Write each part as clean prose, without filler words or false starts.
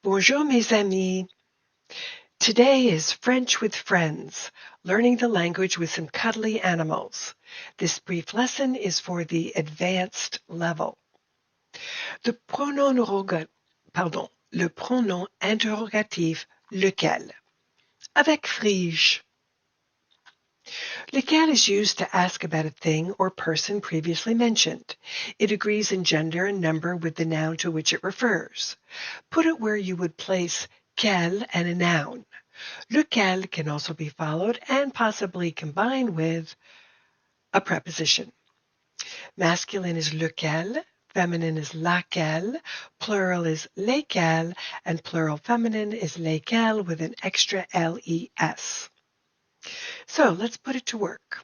Bonjour mes amis. Today is French with Friends, learning the language with some cuddly animals. This brief lesson is for the advanced level. Le pronom interrogatif lequel avec Phryge. Lequel is used to ask about a thing or person previously mentioned. It agrees in gender and number with the noun to which it refers. Put it where you would place quel and a noun. Lequel can also be followed and possibly combined with a preposition. Masculine is lequel, feminine is laquelle, plural is lesquels, and plural feminine is lesquelles with an extra les. So let's put it to work.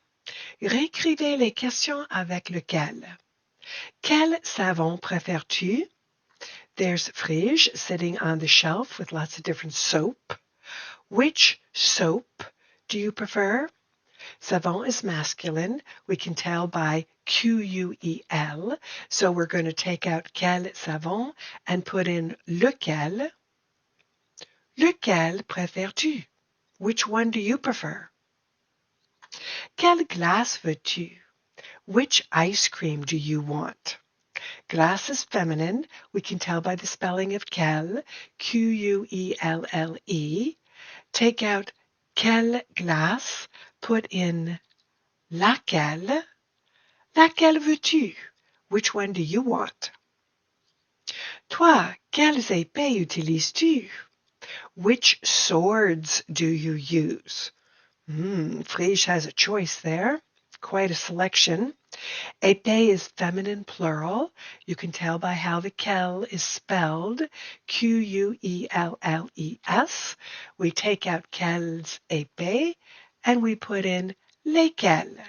Réécrivez les questions avec lequel. Quel savon préfères-tu? There's Phryge sitting on the shelf with lots of different soap. Which soap do you prefer? Savon is masculine. We can tell by Q-U-E-L. So we're going to take out quel savon and put in lequel. Lequel préfères-tu? Which one do you prefer? Quelle glace veux-tu? Which ice cream do you want? Glace is feminine. We can tell by the spelling of quelle, Q-U-E-L-L-E. Take out quelle glace, put in laquelle. Laquelle veux-tu? Which one do you want? Toi, quelles épées utilises-tu? Which swords do you use? Phryge has a choice there. Quite a selection. Épée is feminine plural. You can tell by how the quel is spelled. Q-U-E-L-L-E-S. We take out quelles épées and we put in lesquelles.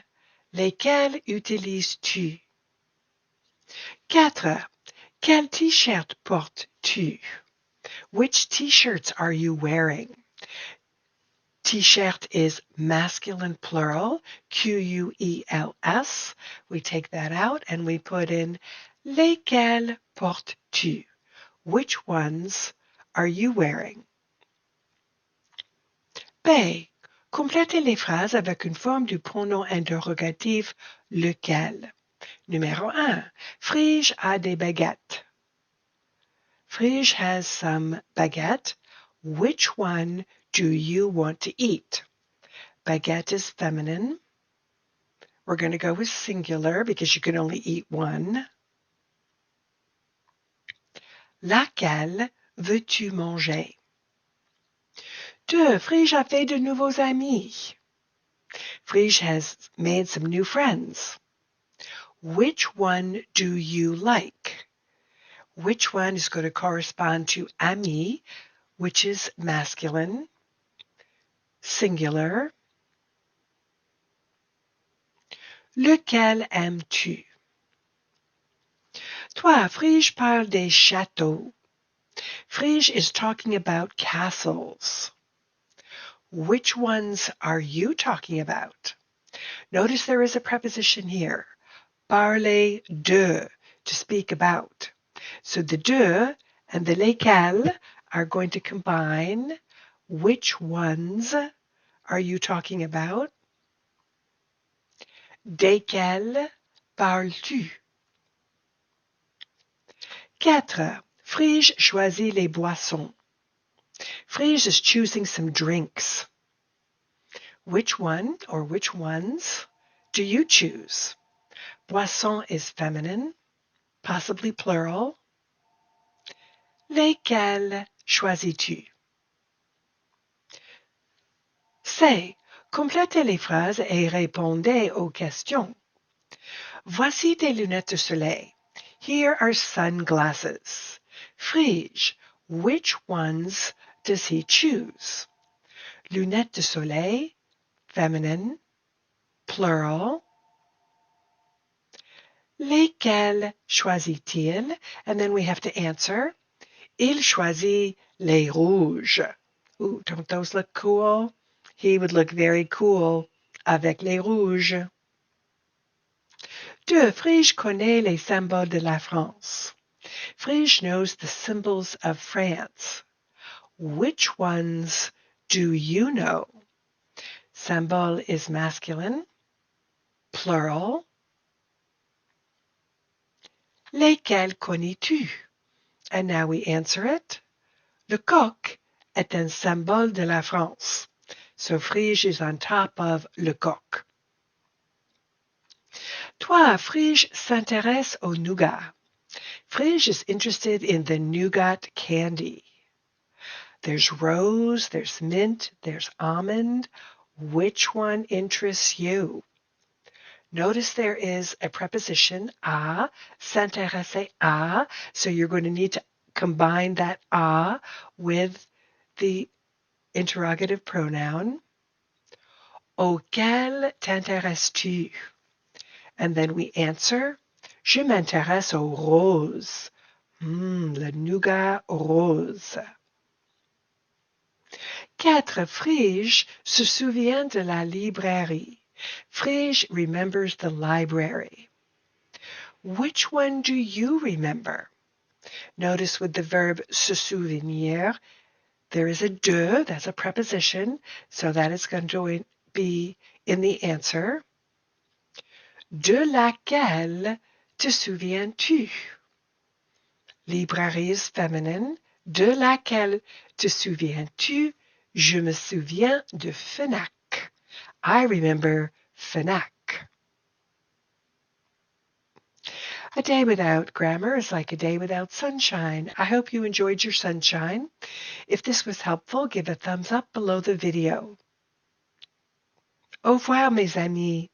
Lesquelles utilises-tu? 4. Quel t-shirt portes-tu? Which t-shirts are you wearing? T-shirt is masculine plural, Q-U-E-L-S. We take that out and we put in lesquels portes-tu? Which ones are you wearing? B. Complétez les phrases avec une forme du pronom interrogatif lequel. Numéro 1. Phryge a des baguettes. Phryge has some baguettes. Which one do you want to eat? Baguette is feminine. We're going to go with singular because you can only eat one. Laquelle veux-tu manger? 2. Phryge a fait de nouveaux amis. Phryge has made some new friends. Which one do you like? Which one is going to correspond to ami, which is masculine, singular. Lequel aimes-tu? 3. Phryge parle des châteaux. Phryge is talking about castles. Which ones are you talking about? Notice there is a preposition here. Parler de, to speak about. So the de and the lesquels are going to combine. Which ones are you talking about? Desquels parles-tu? 4. Phryge choisit les boissons. Phryge is choosing some drinks. Which one or which ones do you choose? Boisson is feminine, possibly plural. Lesquels choisis-tu? C. Complétez les phrases et répondez aux questions. Voici des lunettes de soleil. Here are sunglasses. Phryge, which ones does he choose? Lunettes de soleil, feminine, plural. Lesquels choisit-il? And then we have to answer. Il choisit les rouges. Ooh, don't those look cool? He would look very cool avec les rouges. 2. Phryge connaît les symboles de la France. Phryge knows the symbols of France. Which ones do you know? Symbole is masculine, plural. Lesquels connais-tu? And now we answer it. Le coq est un symbole de la France. So Phryge is on top of le coq. Toi, Phryge s'intéresse au nougat. Phryge is interested in the nougat candy. There's rose, there's mint, there's almond. Which one interests you? Notice there is a preposition, à, s'intéresser à, so you're going to need to combine that à with the interrogative pronoun. Auquel t'intéresses-tu? And then we answer, je m'intéresse aux roses. Le nougat rose. 4. Phryge se souvient de la librairie. Phryge remembers the library. Which one do you remember? Notice with the verb se souvenir, there is a de, that's a preposition, so that is going to be in the answer. De laquelle te souviens-tu? Librairie is feminine. De laquelle te souviens-tu? Je me souviens de Fnac. I remember Fnac. A day without grammar is like a day without sunshine. I hope you enjoyed your sunshine. If this was helpful, give a thumbs up below the video. Au revoir, mes amis.